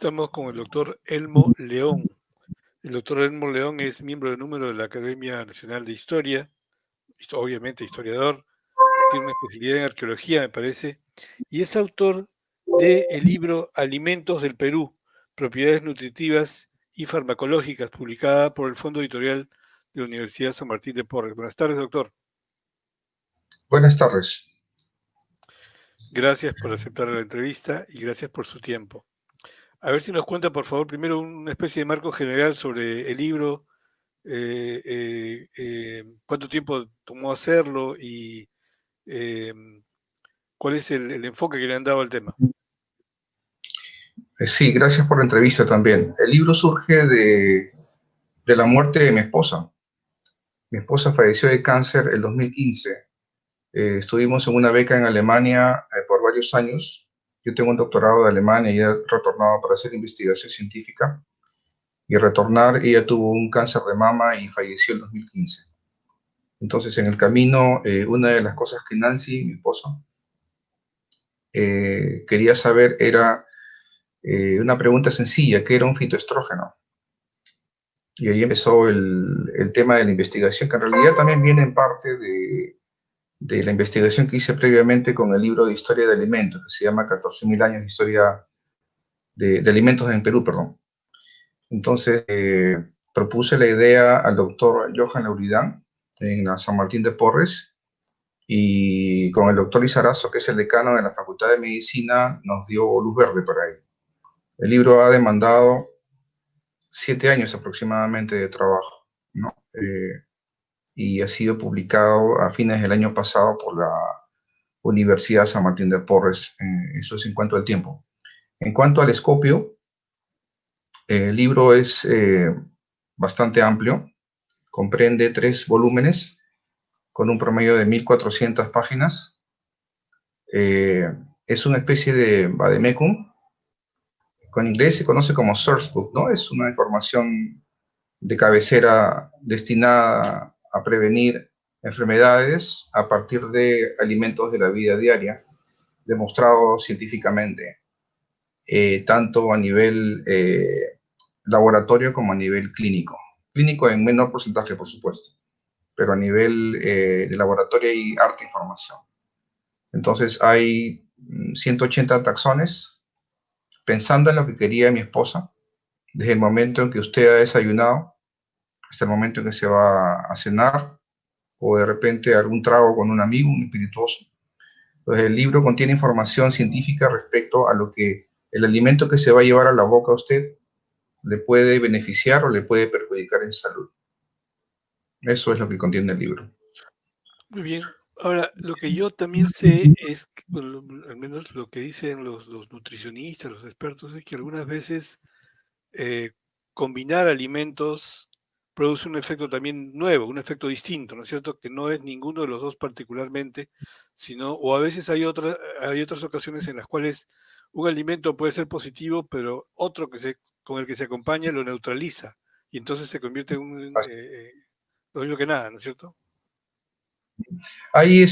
estamos con el doctor Elmo León. El doctor Elmo León es miembro de número de la Academia Nacional de Historia, obviamente historiador, tiene una especialidad en arqueología, me parece, y es autor del libro Alimentos del Perú, Propiedades Nutritivas y Farmacológicas, publicada por el Fondo Editorial de la Universidad San Martín de Porres. Buenas tardes, doctor. Buenas tardes. Gracias por aceptar la entrevista y gracias por su tiempo. A ver si nos cuenta, por favor, primero una especie de marco general sobre el libro, cuánto tiempo tomó hacerlo y eh, cuál es el enfoque que le han dado al tema. Sí, gracias por la entrevista también. El libro surge de la muerte de mi esposa. Mi esposa falleció de cáncer el 2015. Estuvimos en una beca en Alemania por varios años. Yo tengo un doctorado de Alemania y he retornado para hacer investigación científica. Y al retornar, ella tuvo un cáncer de mama y falleció en 2015. Entonces, en el camino, una de las cosas que Nancy, mi esposa, quería saber era una pregunta sencilla: ¿qué era un fitoestrógeno? Y ahí empezó el tema de la investigación, que en realidad también viene en parte de la investigación que hice previamente con el libro de historia de alimentos, que se llama 14.000 años de historia de alimentos en Perú, perdón. Entonces, propuse la idea al doctor Johan Lauridán en la San Martín de Porres, y con el doctor Lizarazo, que es el decano de la Facultad de Medicina, nos dio luz verde para ello. El libro ha demandado 7 años aproximadamente de trabajo, ¿no? Y ha sido publicado a fines del año pasado por la Universidad San Martín de Porres. Eso es en cuanto al tiempo. En cuanto al escopio, el libro es bastante amplio, comprende 3 volúmenes con un promedio de 1.400 páginas. Es una especie de vademecum, con inglés se conoce como source book, ¿no? Es una información de cabecera destinada a prevenir enfermedades a partir de alimentos de la vida diaria, demostrado científicamente, tanto a nivel laboratorio como a nivel clínico. Clínico en menor porcentaje, por supuesto, pero a nivel de laboratorio hay harta información. Entonces hay 180 taxones, pensando en lo que quería mi esposa, desde el momento en que usted ha desayunado hasta el momento en que se va a cenar, o de repente algún trago con un amigo, un espirituoso. Entonces, el libro contiene información científica respecto a lo que el alimento que se va a llevar a la boca a usted le puede beneficiar o le puede perjudicar en salud. Eso es lo que contiene el libro. Muy bien. Ahora, lo que yo también sé es, bueno, al menos lo que dicen los nutricionistas, los expertos, es que algunas veces eh, combinar alimentos produce un efecto también nuevo, un efecto distinto, ¿no es cierto? Que no es ninguno de los dos particularmente, sino, o a veces hay otras ocasiones en las cuales un alimento puede ser positivo, pero otro con el que se acompaña lo neutraliza, y entonces se convierte en lo mismo que nada, ¿no es cierto? Hay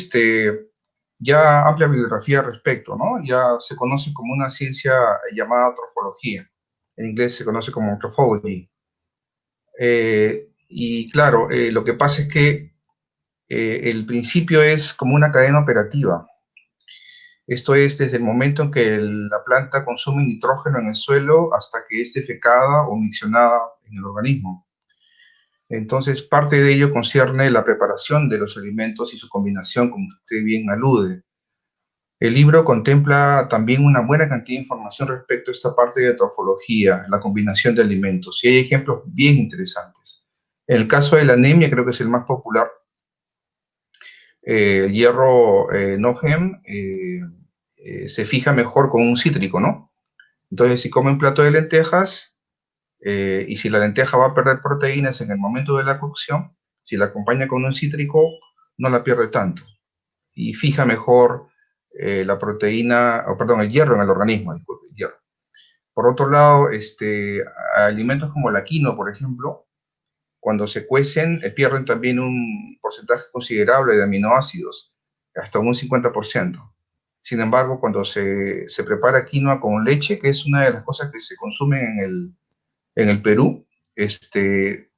ya amplia bibliografía al respecto, ¿no? Ya se conoce como una ciencia llamada trofología. En inglés se conoce como anthropology. Y claro, lo que pasa es que el principio es como una cadena operativa. Esto es desde el momento en que la planta consume nitrógeno en el suelo hasta que es defecada o miccionada en el organismo. Entonces, parte de ello concierne la preparación de los alimentos y su combinación, como usted bien alude. El libro contempla también una buena cantidad de información respecto a esta parte de trofología, la combinación de alimentos, y hay ejemplos bien interesantes. En el caso de la anemia, creo que es el más popular. El hierro NOGEM se fija mejor con un cítrico, ¿no? Entonces, si come un plato de lentejas, y si la lenteja va a perder proteínas en el momento de la cocción, si la acompaña con un cítrico, no la pierde tanto y fija mejor la proteína, o perdón, el hierro en el organismo, disculpe, el hierro. Por otro lado, alimentos como la quinoa, por ejemplo, cuando se cuecen, pierden también un porcentaje considerable de aminoácidos, hasta un 50%. Sin embargo, cuando se prepara quinoa con leche, que es una de las cosas que se consumen en el Perú,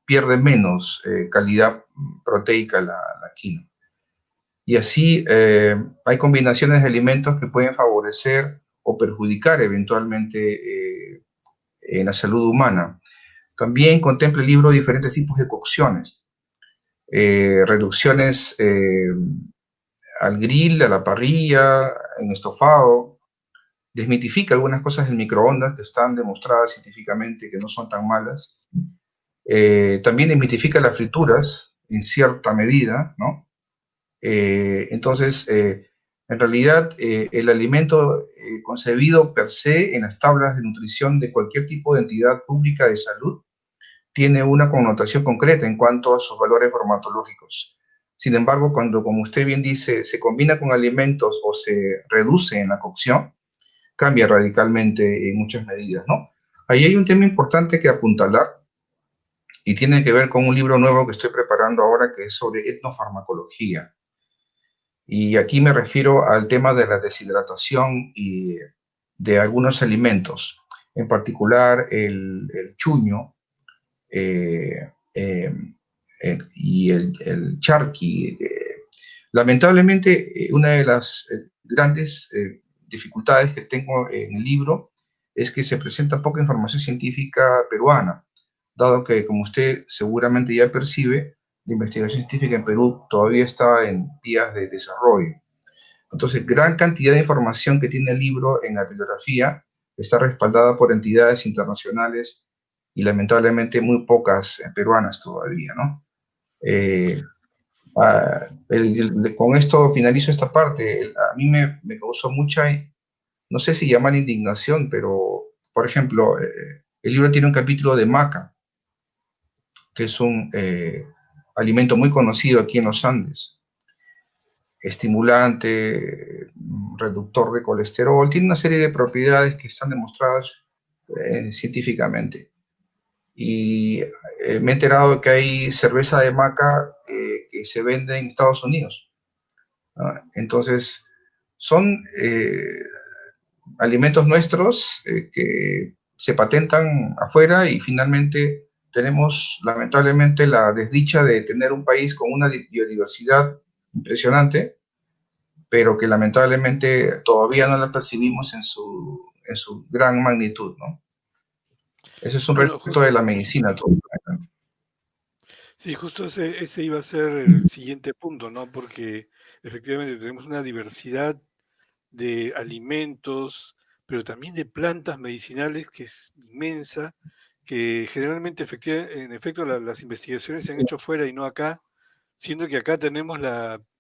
pierde menos calidad proteica la quinoa. Y así hay combinaciones de alimentos que pueden favorecer o perjudicar eventualmente en la salud humana. También contempla el libro diferentes tipos de cocciones, reducciones al grill, a la parrilla, en estofado, desmitifica algunas cosas del microondas que están demostradas científicamente que no son tan malas. También desmitifica las frituras en cierta medida, ¿no? Entonces, en realidad, el alimento concebido per se en las tablas de nutrición de cualquier tipo de entidad pública de salud tiene una connotación concreta en cuanto a sus valores bromatológicos. Sin embargo, cuando, como usted bien dice, se combina con alimentos o se reduce en la cocción, cambia radicalmente en muchas medidas, ¿no? Ahí hay un tema importante que apuntalar y tiene que ver con un libro nuevo que estoy preparando ahora que es sobre etnofarmacología. Y aquí me refiero al tema de la deshidratación y de algunos alimentos, en particular el chuño, eh, eh, y el charqui. Lamentablemente, una de las grandes dificultades que tengo en el libro es que se presenta poca información científica peruana, dado que, como usted seguramente ya percibe, la investigación científica en Perú todavía está en vías de desarrollo. Entonces, gran cantidad de información que tiene el libro en la bibliografía está respaldada por entidades internacionales y lamentablemente muy pocas peruanas todavía, ¿no? Eh, con esto finalizo esta parte. A mí me causó mucha, no sé si llamar indignación, pero, por ejemplo, el libro tiene un capítulo de maca, que es un alimento muy conocido aquí en los Andes, estimulante, reductor de colesterol, tiene una serie de propiedades que están demostradas científicamente. Y me he enterado de que hay cerveza de maca que se vende en Estados Unidos, ¿no? Entonces, son alimentos nuestros que se patentan afuera y finalmente tenemos lamentablemente la desdicha de tener un país con una biodiversidad impresionante, pero que lamentablemente todavía no la percibimos en su gran magnitud, ¿no? Ese es un Bueno, reto de la medicina. sí, justo ese iba a ser el siguiente punto, ¿no? Porque efectivamente tenemos una diversidad de alimentos, pero también de plantas medicinales que es inmensa, que generalmente en efecto las investigaciones se han hecho fuera y no acá, siendo que acá tenemos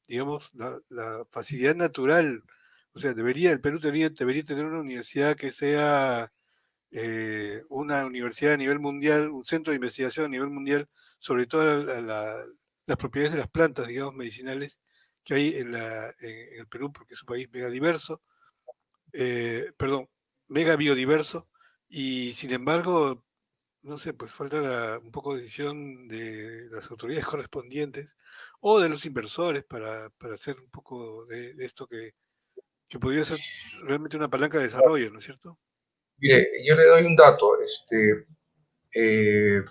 digamos, la facilidad natural. O sea, el Perú debería tener una universidad que sea una universidad a nivel mundial, un centro de investigación a nivel mundial sobre todas las propiedades de las plantas, digamos, medicinales que hay en el Perú, porque es un país mega diverso, perdón, mega biodiverso, y sin embargo, no sé, pues falta un poco de decisión de las autoridades correspondientes o de los inversores para hacer un poco de esto que podría ser realmente una palanca de desarrollo, ¿no es cierto? Mire, yo le doy un dato. Eh,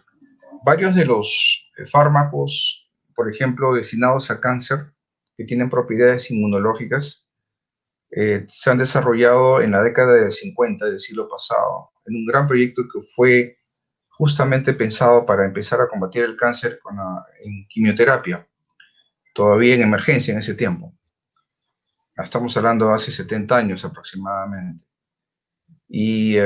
Varios de los fármacos, por ejemplo, destinados a cáncer, que tienen propiedades inmunológicas, se han desarrollado en la década del 50 del siglo pasado, en un gran proyecto que fue justamente pensado para empezar a combatir el cáncer en quimioterapia, todavía en emergencia en ese tiempo. Estamos hablando de hace 70 años aproximadamente. Y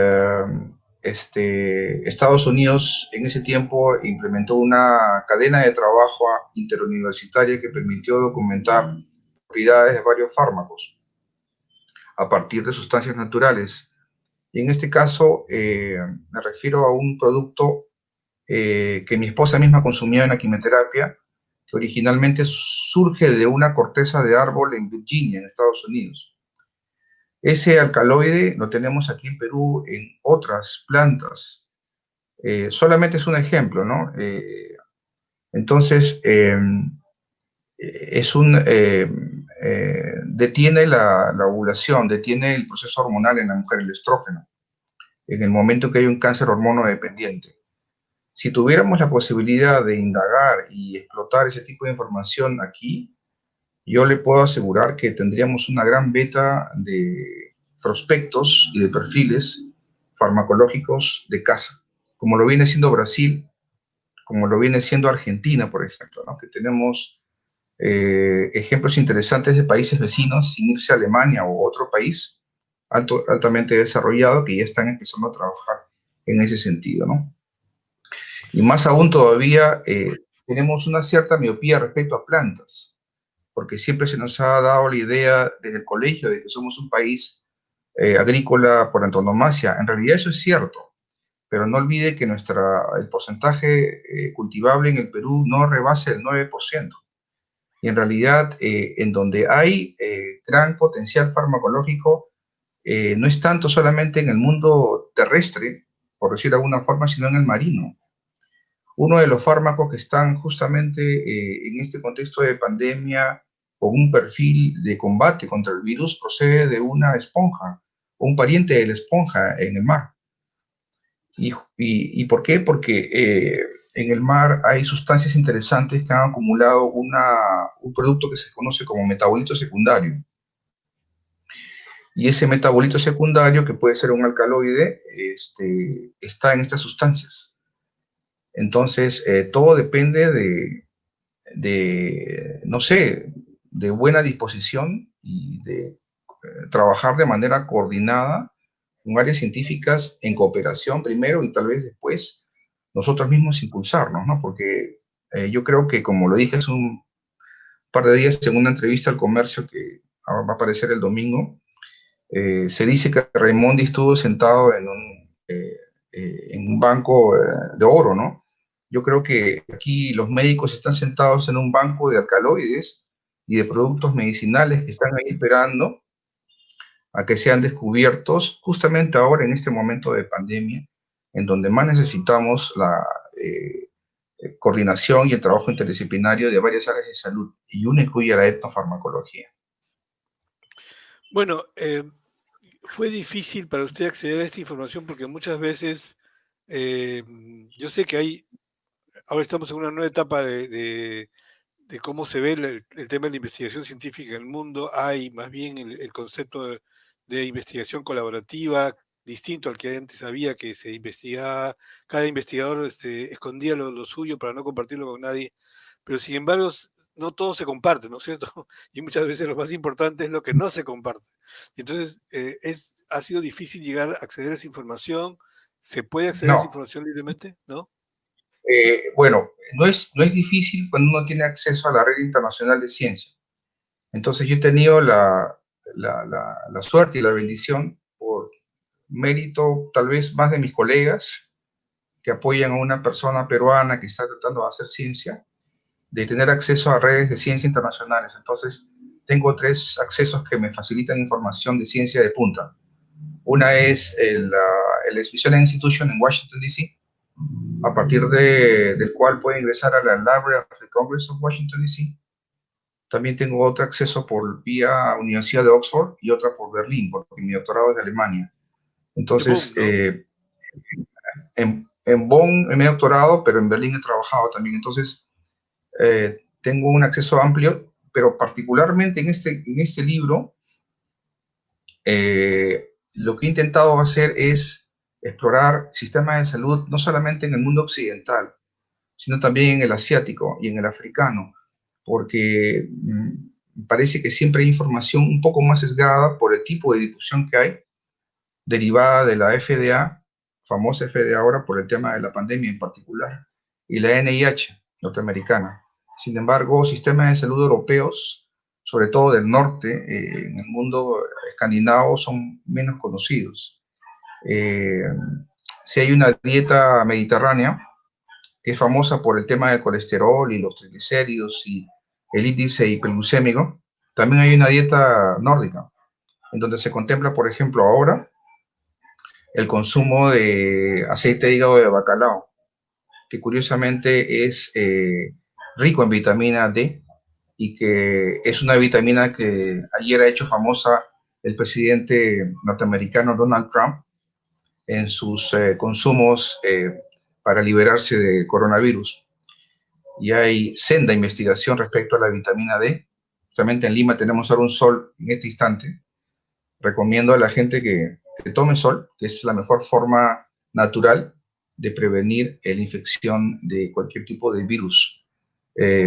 Estados Unidos en ese tiempo implementó una cadena de trabajo interuniversitaria que permitió documentar propiedades de varios fármacos a partir de sustancias naturales. Y en este caso me refiero a un producto que mi esposa misma consumió en la quimioterapia, que originalmente surge de una corteza de árbol en Virginia, en Estados Unidos. Ese alcaloide lo tenemos aquí en Perú en otras plantas. Solamente es un ejemplo, ¿no? Entonces, detiene la ovulación, detiene el proceso hormonal en la mujer, el estrógeno, en el momento que hay un cáncer hormonodependiente. Si tuviéramos la posibilidad de indagar y explotar ese tipo de información aquí, yo le puedo asegurar que tendríamos una gran beta de prospectos y de perfiles farmacológicos de casa, como lo viene siendo Brasil, como lo viene siendo Argentina, por ejemplo, ¿no? Que tenemos ejemplos interesantes de países vecinos, sin irse a Alemania o otro país altamente desarrollado, que ya están empezando a trabajar en ese sentido, ¿no? Y más aún todavía tenemos una cierta miopía respecto a plantas, porque siempre se nos ha dado la idea desde el colegio de que somos un país agrícola por antonomasia. En realidad eso es cierto, pero no olvide que el porcentaje cultivable en el Perú no rebasa el 9%. Y en realidad, en donde hay gran potencial farmacológico, no es tanto solamente en el mundo terrestre, por decir de alguna forma, sino en el marino. Uno de los fármacos que están justamente en este contexto de pandemia con un perfil de combate contra el virus procede de una esponja, un pariente de la esponja en el mar. ¿Y por qué? Porque en el mar hay sustancias interesantes que han acumulado un producto que se conoce como metabolito secundario. Y ese metabolito secundario, que puede ser un alcaloide, está en estas sustancias. Entonces, todo depende no sé, de buena disposición y de trabajar de manera coordinada con áreas científicas en cooperación primero y tal vez después nosotros mismos impulsarnos, ¿no? Porque yo creo que, como lo dije hace un par de días en una entrevista al Comercio que ahora va a aparecer el domingo, se dice que Raimondi estuvo sentado en un banco de oro, ¿no? Yo creo que aquí los médicos están sentados en un banco de alcaloides y de productos medicinales que están ahí esperando a que sean descubiertos justamente ahora en este momento de pandemia, en donde más necesitamos la coordinación y el trabajo interdisciplinario de varias áreas de salud, y una incluye la etnofarmacología. Bueno, fue difícil para usted acceder a esta información porque muchas veces yo sé que ahora estamos en una nueva etapa de cómo se ve el tema de la investigación científica en el mundo. Hay más bien el concepto de investigación colaborativa, distinto al que antes había, que se investigaba, cada investigador escondía lo suyo para no compartirlo con nadie, pero sin embargo no todo se comparte, ¿no es cierto? Y muchas veces lo más importante es lo que no se comparte. Y entonces ha sido difícil llegar a acceder a esa información. ¿Se puede acceder a esa No, información libremente? ¿No? bueno, no es difícil cuando uno tiene acceso a la red internacional de ciencia. Entonces yo he tenido la suerte y la bendición, por mérito tal vez más de mis colegas que apoyan a una persona peruana que está tratando de hacer ciencia, de tener acceso a redes de ciencia internacionales. Entonces tengo tres accesos que me facilitan información de ciencia de punta. Una es el Smithsonian Institution en Washington, D.C., a partir del cual puede ingresar a la Library of the Congress of Washington, D.C. También tengo otro acceso por vía Universidad de Oxford y otra por Berlín, porque mi doctorado es de Alemania. De Boom, Entonces, ¿no? en Bonn me he doctorado, pero en Berlín he trabajado también. Entonces, tengo un acceso amplio, pero particularmente en este libro, lo que he intentado hacer es explorar sistemas de salud no solamente en el mundo occidental, sino también en el asiático y en el africano, porque parece que siempre hay información un poco más sesgada por el tipo de difusión que hay, derivada de la FDA, famosa FDA ahora por el tema de la pandemia en particular, y la NIH, norteamericana. Sin embargo, sistemas de salud europeos, sobre todo del norte, en el mundo escandinavo, son menos conocidos. Eh, si hay una dieta mediterránea, que es famosa por el tema del colesterol y los triglicéridos y el índice hiperglucémico, también hay una dieta nórdica, en donde se contempla, por ejemplo, ahora el consumo de aceite de hígado de bacalao, que curiosamente es rico en vitamina D y que es una vitamina que ayer ha hecho famosa el presidente norteamericano Donald Trump en sus consumos para liberarse de coronavirus. Y hay senda investigación respecto a la vitamina D. Justamente en Lima tenemos ahora un sol en este instante. Recomiendo a la gente que tome sol, que es la mejor forma natural de prevenir la infección de cualquier tipo de virus.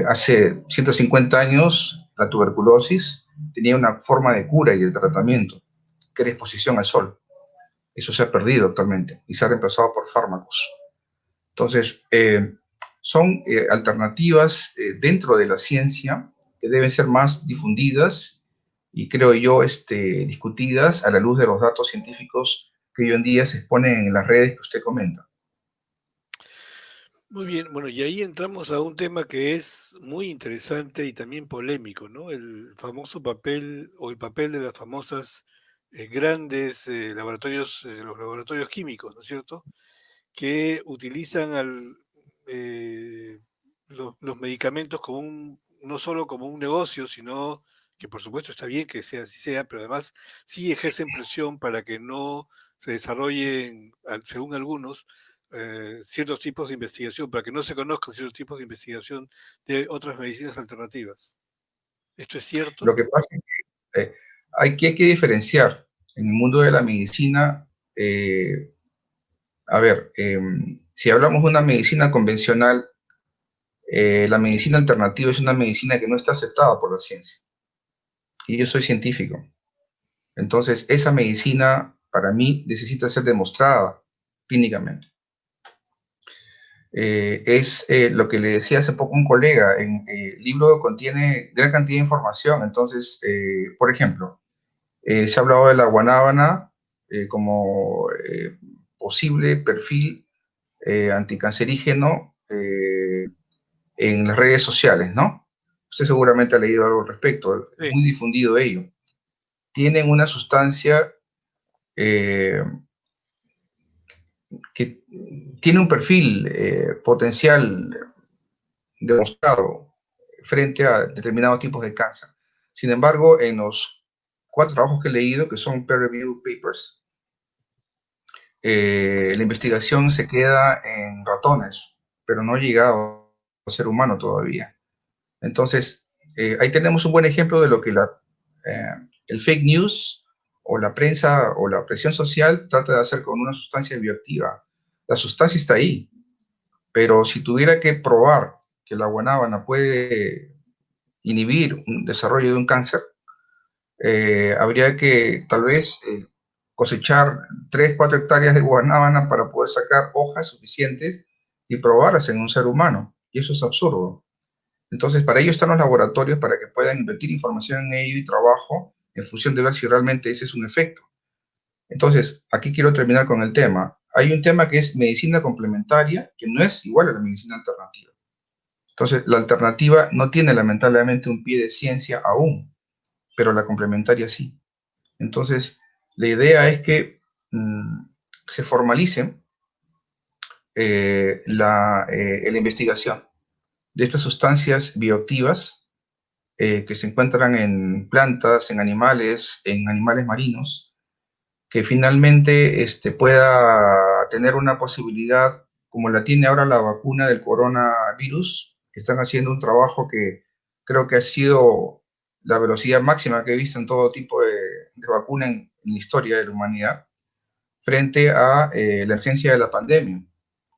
Hace 150 años, la tuberculosis tenía una forma de cura y de tratamiento, que era exposición al sol. Eso se ha perdido actualmente y se ha reemplazado por fármacos. Entonces, son alternativas dentro de la ciencia que deben ser más difundidas y creo yo discutidas a la luz de los datos científicos que hoy en día se exponen en las redes que usted comenta. Muy bien, bueno, y ahí entramos a un tema que es muy interesante y también polémico, ¿no? El famoso papel o el papel de las famosas grandes laboratorios, los laboratorios químicos, ¿no es cierto? Que utilizan los medicamentos como no solo como un negocio, sino que por supuesto está bien que sea así sea, pero además sí ejercen presión para que no se desarrollen, según algunos, ciertos tipos de investigación, para que no se conozcan ciertos tipos de investigación de otras medicinas alternativas. ¿Esto es cierto? Lo que pasa es que hay que diferenciar en el mundo de la medicina. A ver, si hablamos de una medicina convencional, la medicina alternativa es una medicina que no está aceptada por la ciencia. Y yo soy científico. Entonces, esa medicina para mí necesita ser demostrada clínicamente. Es lo que le decía hace poco un colega, el libro contiene gran cantidad de información, entonces, por ejemplo, se ha hablado de la guanábana como posible perfil anticancerígeno en las redes sociales, ¿no? Usted seguramente ha leído algo al respecto, es Sí. muy difundido ello. Tienen una sustancia eh, que tiene un perfil potencial demostrado frente a determinados tipos de cáncer. Sin embargo, en los 4 trabajos que he leído, que son peer-reviewed papers, la investigación se queda en ratones, pero no ha llegado al ser humano todavía. Entonces, ahí tenemos un buen ejemplo de lo que el fake news o la prensa o la presión social trata de hacer con una sustancia bioactiva. La sustancia está ahí, pero si tuviera que probar que la guanábana puede inhibir un desarrollo de un cáncer, habría que tal vez cosechar 3, 4 hectáreas de guanábana para poder sacar hojas suficientes y probarlas en un ser humano. Y eso es absurdo. Entonces, para ello están los laboratorios para que puedan invertir información en ello y trabajo en función de ver si realmente ese es un efecto. Entonces, aquí quiero terminar con el tema. Hay un tema que es medicina complementaria, que no es igual a la medicina alternativa. Entonces, la alternativa no tiene lamentablemente un pie de ciencia aún, pero la complementaria sí. Entonces, la idea es que se formalice la investigación de estas sustancias bioactivas que se encuentran en plantas, en animales marinos, que finalmente pueda tener una posibilidad, como la tiene ahora la vacuna del coronavirus, que están haciendo un trabajo que creo que ha sido la velocidad máxima que he visto en todo tipo de vacuna en la historia de la humanidad, frente a la emergencia de la pandemia.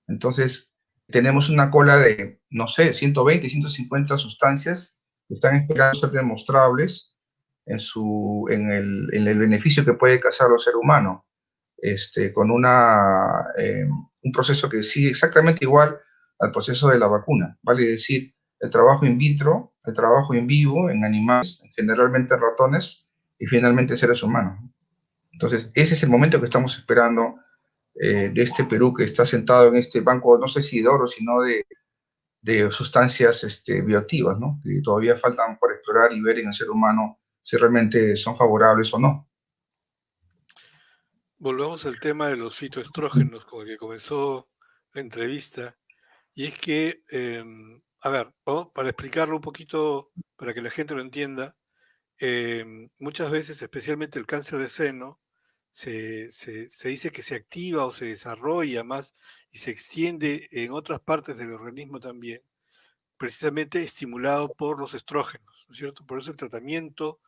Entonces, tenemos una cola de, no sé, 120, 150 sustancias que están esperando ser demostrables en el beneficio que puede causar al ser humano, con un proceso que sigue exactamente igual al proceso de la vacuna, vale decir, el trabajo in vitro, el trabajo in vivo en animales, generalmente ratones, y finalmente seres humanos. Entonces, ese es el momento que estamos esperando de este Perú que está sentado en este banco, no sé si de oro, sino de sustancias bioactivas, ¿no? Que todavía faltan por explorar y ver en el ser humano si realmente son favorables o no. Volvamos al tema de los fitoestrógenos con el que comenzó la entrevista. Y es que A ver, para explicarlo un poquito, para que la gente lo entienda, muchas veces, especialmente el cáncer de seno, se dice que se activa o se desarrolla más y se extiende en otras partes del organismo también, precisamente estimulado por los estrógenos, ¿no es cierto? Por eso el tratamiento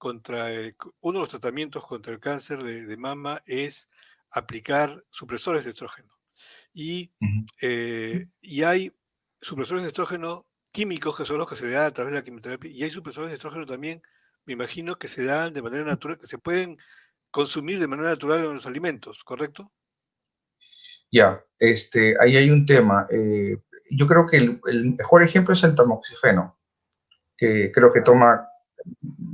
uno de los tratamientos contra el cáncer de mama es aplicar supresores de estrógeno. Y, Ujú. y hay supresores de estrógeno químicos que son los que se dan a través de la quimioterapia, y hay supresores de estrógeno también, me imagino, que se dan de manera natural, que se pueden consumir de manera natural en los alimentos, ¿correcto? Ya, ahí hay un tema. Yo creo que el mejor ejemplo es el tamoxifeno, que creo que toma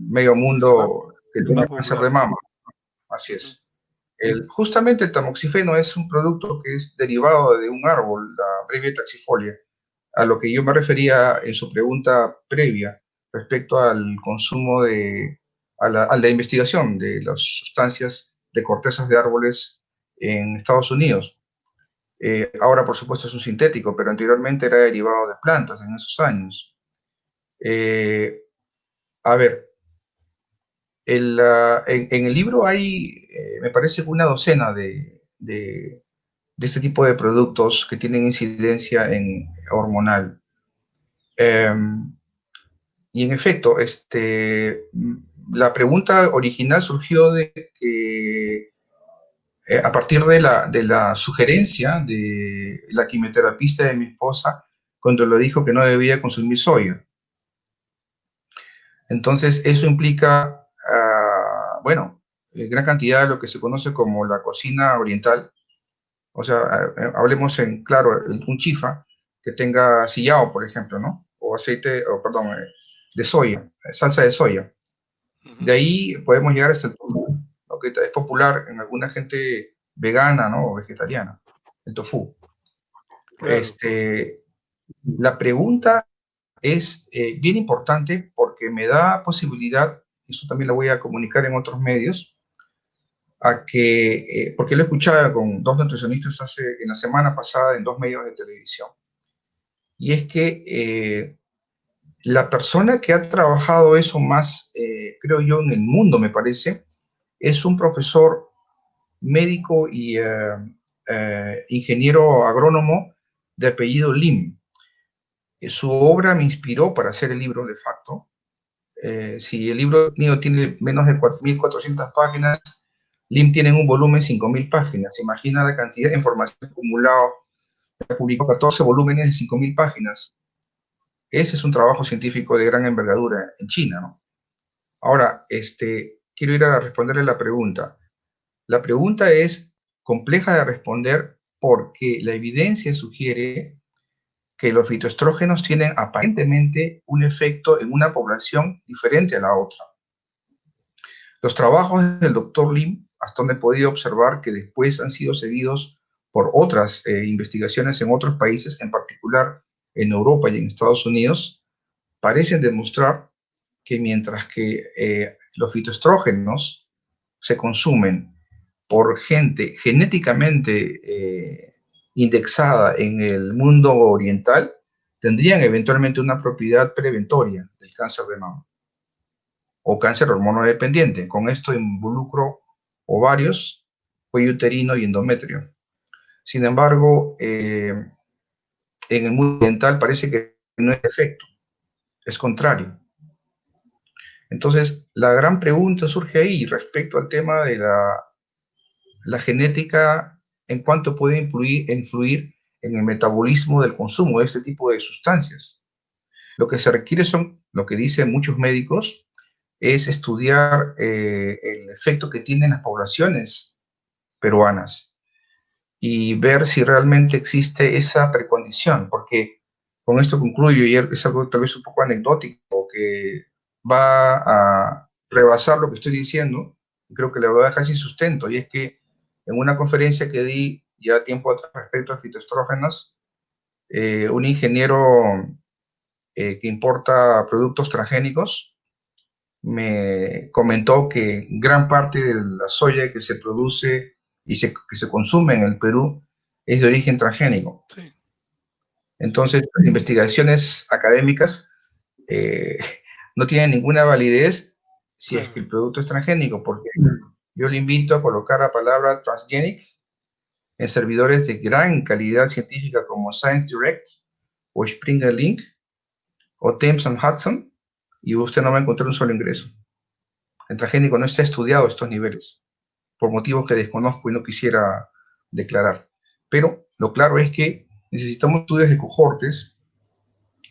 medio Es mundo que el más tiene cáncer de popular. mama. Así Ujú, es. Justamente el tamoxifeno es un producto que es derivado de un árbol, la Brevia taxifolia, a lo que yo me refería en su pregunta previa respecto al consumo a la investigación de las sustancias de cortezas de árboles en Estados Unidos. Ahora, por supuesto, es un sintético, pero anteriormente era derivado de plantas en esos años. Eh, a ver, en el libro hay, me parece, una docena de este tipo de productos que tienen incidencia en hormonal. Eh, y en efecto, la pregunta original surgió de que a partir de la sugerencia de la quimioterapista de mi esposa cuando le dijo que no debía consumir soya. Entonces, eso implica, bueno, gran cantidad de lo que se conoce como la cocina oriental. O sea, hablemos en claro, un chifa que tenga sillao, por ejemplo, ¿no? O aceite, o perdón, de soya, salsa de soya. De ujú. ahí podemos llegar hasta el tofu, ¿no? Que es popular en alguna gente vegana, ¿no? O vegetariana, el tofu. Claro. La pregunta es bien importante porque me da posibilidad, y eso también lo voy a comunicar en otros medios, a que, porque lo escuchaba con dos nutricionistas en la semana pasada en dos medios de televisión, y es que la persona que ha trabajado eso más, creo yo, en el mundo, me parece, es un profesor médico y ingeniero agrónomo de apellido Lim. Su obra me inspiró para hacer el libro, de facto. Si el libro mío tiene menos de 1.400 páginas, Lim tiene un volumen 5.000 páginas. Imagina la cantidad de información acumulada. Publicó 14 volúmenes de 5.000 páginas. Ese es un trabajo científico de gran envergadura en China, ¿no? Ahora, quiero ir a responderle la pregunta. La pregunta es compleja de responder porque la evidencia sugiere que los fitoestrógenos tienen aparentemente un efecto en una población diferente a la otra. Los trabajos del doctor Lim, hasta donde he podido observar que después han sido seguidos por otras investigaciones en otros países, en particular en Europa y en Estados Unidos, parecen demostrar que mientras que los fitoestrógenos se consumen por gente genéticamente indexada en el mundo oriental, tendrían eventualmente una propiedad preventoria del cáncer de mama o cáncer hormonodependiente. Con esto involucro ovarios, cuello uterino y endometrio. Sin embargo, en el mundo oriental parece que no es efecto, es contrario. Entonces, la gran pregunta surge ahí respecto al tema de la genética, en cuanto puede influir en el metabolismo del consumo de este tipo de sustancias. Lo que se requiere son, lo que dicen muchos médicos, es estudiar el efecto que tienen las poblaciones peruanas y ver si realmente existe esa precondición, porque con esto concluyo, y es algo tal vez un poco anecdótico, que va a rebasar lo que estoy diciendo, y creo que le voy a dejar sin sustento, y es que en una conferencia que di ya tiempo atrás respecto a fitoestrógenos, un ingeniero que importa productos transgénicos me comentó que gran parte de la soya que se produce y que se consume en el Perú es de origen transgénico. Sí. Entonces, las investigaciones académicas eh, no tienen ninguna validez si es que Claro. el producto es transgénico, porque yo le invito a colocar la palabra transgenic en servidores de gran calidad científica como Science Direct o Springer Link o Thames and Hudson, y usted no va a encontrar un solo ingreso. El transgénico no está estudiado a estos niveles, por motivos que desconozco y no quisiera declarar. Pero lo claro es que necesitamos estudios de cohortes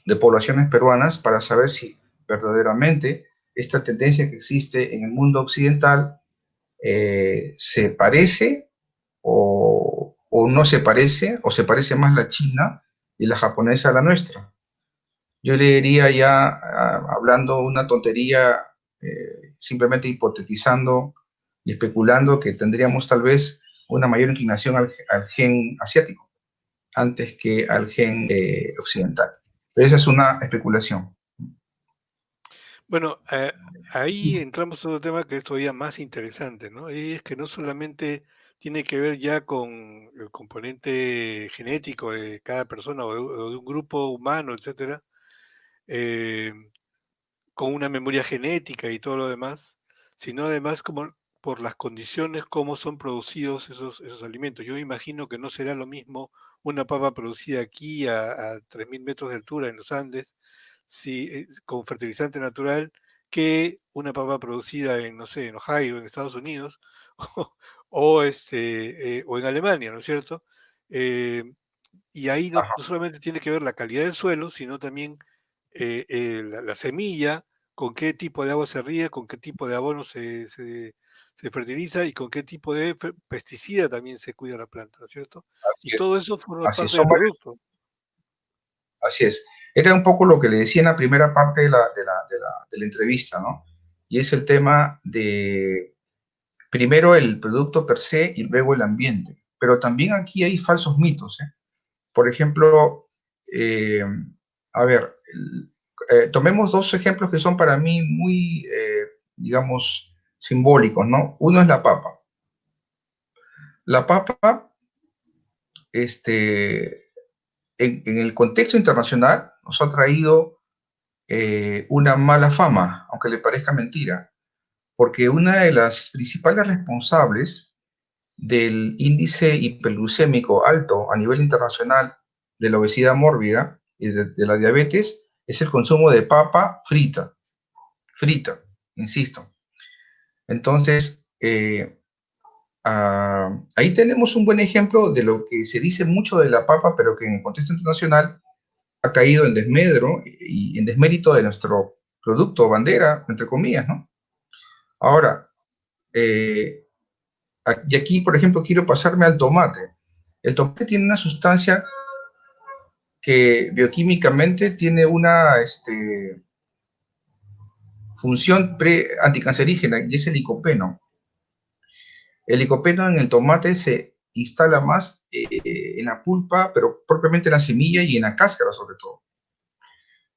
de poblaciones peruanas para saber si verdaderamente esta tendencia que existe en el mundo occidental se parece o no se parece, o se parece más la china y la japonesa a la nuestra. Yo le diría ya, hablando una tontería, simplemente hipotetizando y especulando que tendríamos tal vez una mayor inclinación al gen asiático antes que al gen occidental. Pero esa es una especulación. Bueno, ahí entramos a otro tema que es todavía más interesante, ¿no? Y es que no solamente tiene que ver ya con el componente genético de cada persona o de un grupo humano, etcétera, eh, con una memoria genética y todo lo demás, sino además como por las condiciones como son producidos esos alimentos. Yo imagino que no será lo mismo una papa producida aquí a 3.000 metros de altura en los Andes, si, con fertilizante natural, que una papa producida en, no sé, en Ohio, en Estados Unidos, o en Alemania, ¿no es cierto? Eh, y ahí no, Ajá. no solamente tiene que ver la calidad del suelo, sino también la semilla, con qué tipo de agua se ríe, con qué tipo de abono se fertiliza y con qué tipo de pesticida también se cuida la planta, ¿no es cierto? Así Y es. todo eso forma Así es. parte del producto. Así es. Era un poco lo que le decía en la primera parte de la entrevista, ¿no? Y es el tema de primero el producto per se y luego el ambiente. Pero también aquí hay falsos mitos, ¿eh? Por ejemplo, eh, a ver, tomemos dos ejemplos que son para mí muy, digamos, simbólicos, ¿no? Uno es la papa. La papa, este, en el contexto internacional, nos ha traído una mala fama, aunque le parezca mentira, porque una de las principales responsables del índice hiperglucémico alto a nivel internacional, de la obesidad mórbida y de la diabetes, es el consumo de papa frita, insisto. Entonces, ahí tenemos un buen ejemplo de lo que se dice mucho de la papa, pero que en el contexto internacional ha caído en desmedro y en desmérito de nuestro producto bandera, entre comillas, ¿no? Ahora, eh, y aquí, por ejemplo, quiero pasarme al tomate. El tomate tiene una sustancia que bioquímicamente tiene una función anticancerígena y es el licopeno. El licopeno en el tomate se instala más en la pulpa, pero propiamente en la semilla y en la cáscara sobre todo.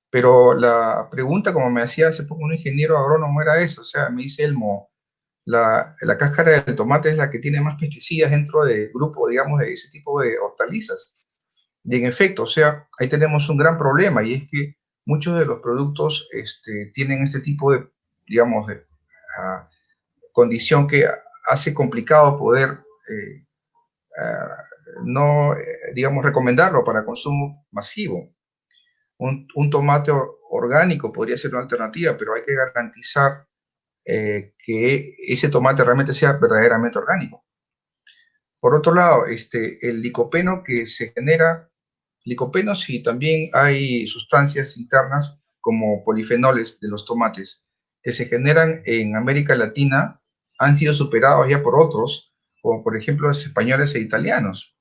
Pero la pregunta, como me hacía hace poco un ingeniero agrónomo, era eso, o sea, me dice Elmo, la cáscara del tomate es la que tiene más pesticidas dentro del grupo, digamos, de ese tipo de hortalizas. Y en efecto, o sea, ahí tenemos un gran problema y es que muchos de los productos tienen este tipo de, digamos, de condición que hace complicado poder no, digamos, recomendarlo para consumo masivo. Un tomate orgánico podría ser una alternativa, pero hay que garantizar que ese tomate realmente sea verdaderamente orgánico. Por otro lado, el licopeno que se genera, licopeno sí, también hay sustancias internas como polifenoles de los tomates que se generan en América Latina, han sido superados ya por otros, como por ejemplo los españoles e italianos.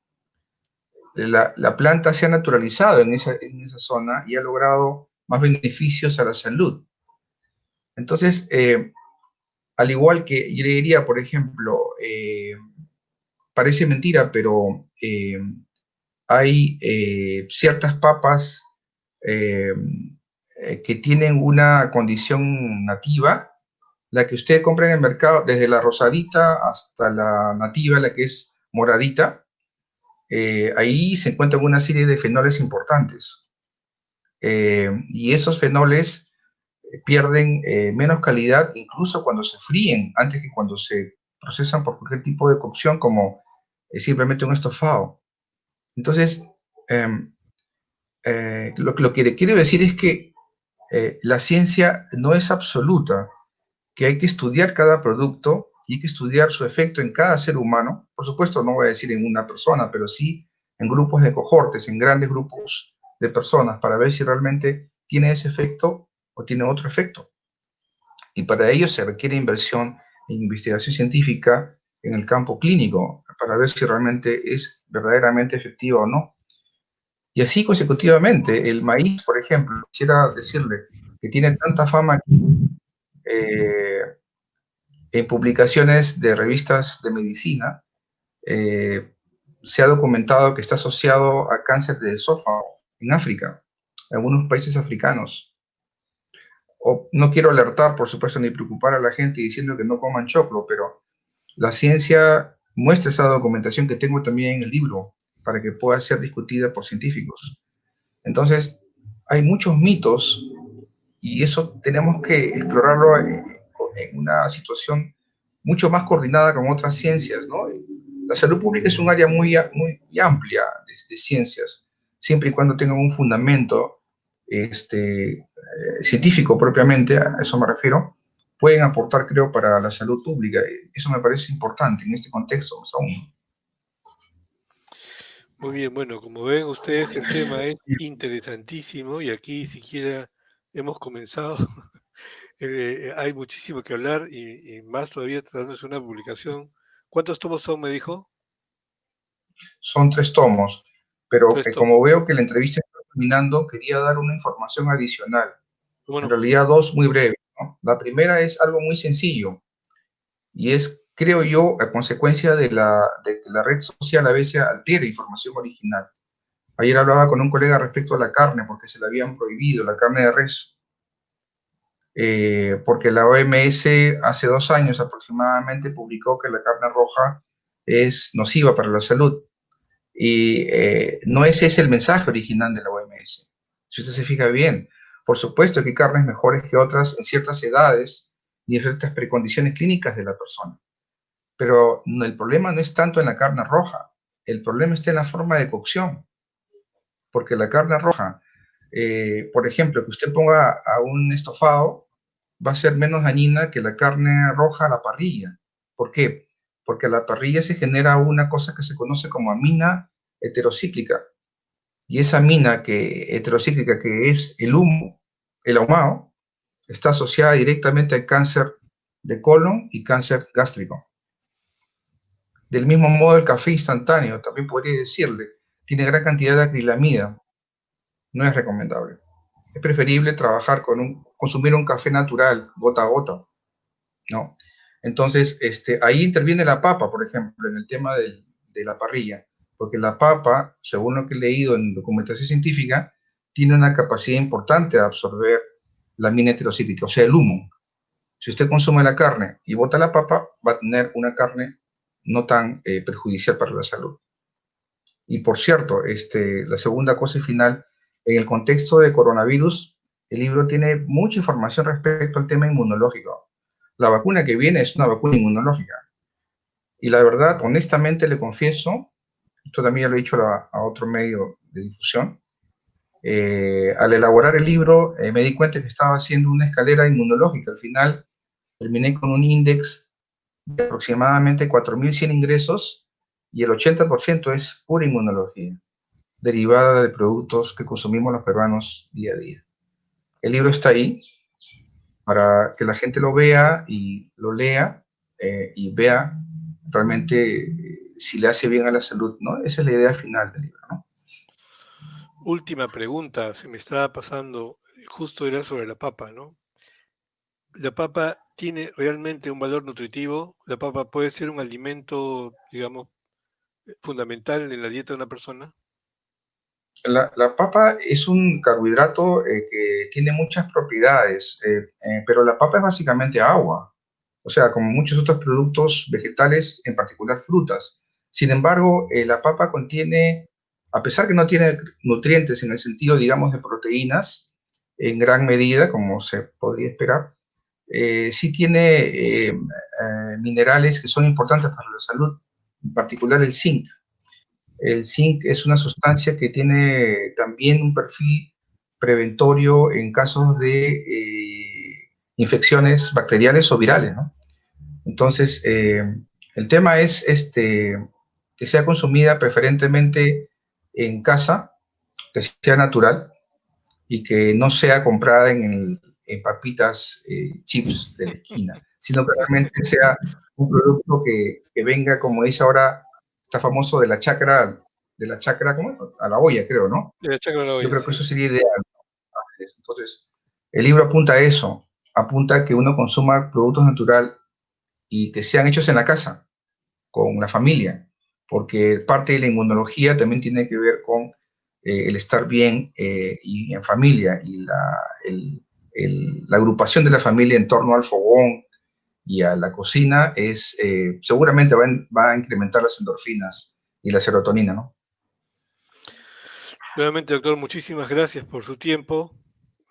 La planta se ha naturalizado en esa zona y ha logrado más beneficios a la salud. Entonces, al igual que yo le diría, por ejemplo, parece mentira, pero hay ciertas papas eh, que tienen una condición nativa, la que usted compra en el mercado, desde la rosadita hasta la nativa, la que es moradita, ahí se encuentran una serie de fenoles importantes. Y esos fenoles pierden menos calidad incluso cuando se fríen, antes que cuando se procesan por cualquier tipo de cocción, como simplemente un estofado. Entonces, em, lo que le quiero decir es que la ciencia no es absoluta, que hay que estudiar cada producto y hay que estudiar su efecto en cada ser humano. Por supuesto, no voy a decir en una persona, pero sí en grupos de cohortes, en grandes grupos de personas, para ver si realmente tiene ese efecto o tiene otro efecto. Y para ello se requiere inversión en investigación científica en el campo clínico, para ver si realmente es verdaderamente efectiva o no. Y así consecutivamente, el maíz, por ejemplo, quisiera decirle que tiene tanta fama aquí, eh, en publicaciones de revistas de medicina, eh, se ha documentado que está asociado a cáncer de esófago en África, en algunos países africanos. O, no quiero alertar, por supuesto, ni preocupar a la gente diciendo que no coman choclo, pero la ciencia muestra esa documentación que tengo también en el libro para que pueda ser discutida por científicos. Entonces, hay muchos mitos y eso tenemos que explorarlo en una situación mucho más coordinada con otras ciencias, ¿no? La salud pública es un área muy amplia de ciencias, siempre y cuando tengan un fundamento científico propiamente, a eso me refiero, pueden aportar, creo, para la salud pública. Eso me parece importante en este contexto, más aún. Muy bien, bueno, como ven ustedes, el tema es interesantísimo y aquí siquiera hemos comenzado. Hay muchísimo que hablar y más todavía tratándose de una publicación. ¿Cuántos tomos son, me dijo? Son 3 tomos, pero Tres tomos. como veo que la entrevista está terminando, quería dar una información adicional. En Bueno, realidad, dos muy breves, ¿no? La primera es algo muy sencillo y es, creo yo, a consecuencia de que la red social a veces altera información original. Ayer hablaba con un colega respecto a la carne, porque se la habían prohibido, la carne de res, porque la OMS hace 2 años aproximadamente publicó que la carne roja es nociva para la salud. Y no ese es el mensaje original de la OMS. Si usted se fija bien, por supuesto que hay carnes mejores que otras en ciertas edades y en ciertas precondiciones clínicas de la persona. Pero no, el problema no es tanto en la carne roja, el problema está en la forma de cocción, porque la carne roja, por ejemplo, que usted ponga a un estofado, va a ser menos dañina que la carne roja a la parrilla. ¿Por qué? Porque a la parrilla se genera una cosa que se conoce como amina heterocíclica, y esa amina heterocíclica que es el humo, el ahumado, está asociada directamente al cáncer de colon y cáncer gástrico. Del mismo modo, el café instantáneo, también podría decirle, tiene gran cantidad de acrilamida, no es recomendable. Es preferible trabajar consumir un café natural, gota a gota, ¿no? Entonces, ahí interviene la papa, por ejemplo, en el tema de la parrilla, porque la papa, según lo que he leído en documentación científica, tiene una capacidad importante de absorber la mina heterocíclica, o sea, el humo. Si usted consume la carne y bota la papa, va a tener una carne no tan perjudicial para la salud. Y por cierto, la segunda cosa y final, en el contexto de coronavirus, el libro tiene mucha información respecto al tema inmunológico. La vacuna que viene es una vacuna inmunológica. Y la verdad, honestamente le confieso, esto también ya lo he dicho a otro medio de difusión, al elaborar el libro me di cuenta que estaba haciendo una escalera inmunológica. Al final terminé con un índice de aproximadamente 4.100 ingresos y el 80% es pura inmunología, derivada de productos que consumimos los peruanos día a día. El libro está ahí para que la gente lo vea y lo lea y vea realmente si le hace bien a la salud, ¿no? Esa es la idea final del libro, ¿no? última pregunta, se me estaba pasando, justo era sobre la papa, ¿no? ¿La papa tiene realmente un valor nutritivo? ¿La papa puede ser un alimento, digamos, fundamental en la dieta de una persona? La papa es un carbohidrato que tiene muchas propiedades, pero la papa es básicamente agua. O sea, como muchos otros productos vegetales, en particular frutas. Sin embargo, la papa contiene, a pesar que no tiene nutrientes en el sentido, digamos, de proteínas, en gran medida, como se podría esperar, sí tiene minerales que son importantes para la salud, en particular el zinc. El zinc es una sustancia que tiene también un perfil preventorio en casos de infecciones bacteriales o virales, ¿no? Entonces, el tema es que sea consumida preferentemente en casa, que sea natural y que no sea comprada en papitas, chips de la esquina, sino que realmente sea un producto que venga, como dice ahora, está famoso de la chacra, ¿cómo? A la olla, creo, ¿no? De la chacra de la Yo olla, creo que sí. eso sería ideal. Entonces, el libro apunta a eso, apunta a que uno consuma productos naturales y que sean hechos en la casa, con la familia, porque parte de la inmunología también tiene que ver con el estar bien y en familia y la agrupación de la familia en torno al fogón y a la cocina es seguramente va a incrementar las endorfinas y la serotonina, ¿no? Nuevamente, doctor, muchísimas gracias por su tiempo.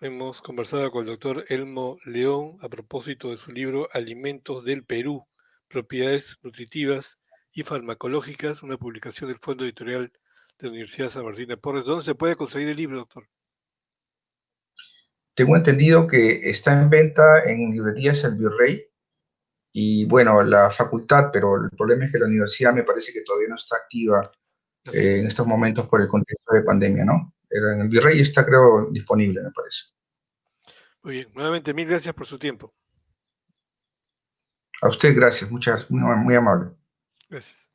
Hemos conversado con el doctor Elmo León a propósito de su libro Alimentos del Perú, propiedades nutritivas y farmacológicas, una publicación del Fondo Editorial de la Universidad San Martín de Porres. ¿Dónde se puede conseguir el libro, doctor? Tengo entendido que está en venta en librerías El Virrey y bueno, la facultad, pero el problema es que la universidad me parece que todavía no está activa Así en es. estos momentos por el contexto de pandemia, ¿no? Pero en el Virrey está, creo, disponible, me parece. Muy bien. Nuevamente, mil gracias por su tiempo. A usted, gracias, muchas, muy, muy amable. Gracias.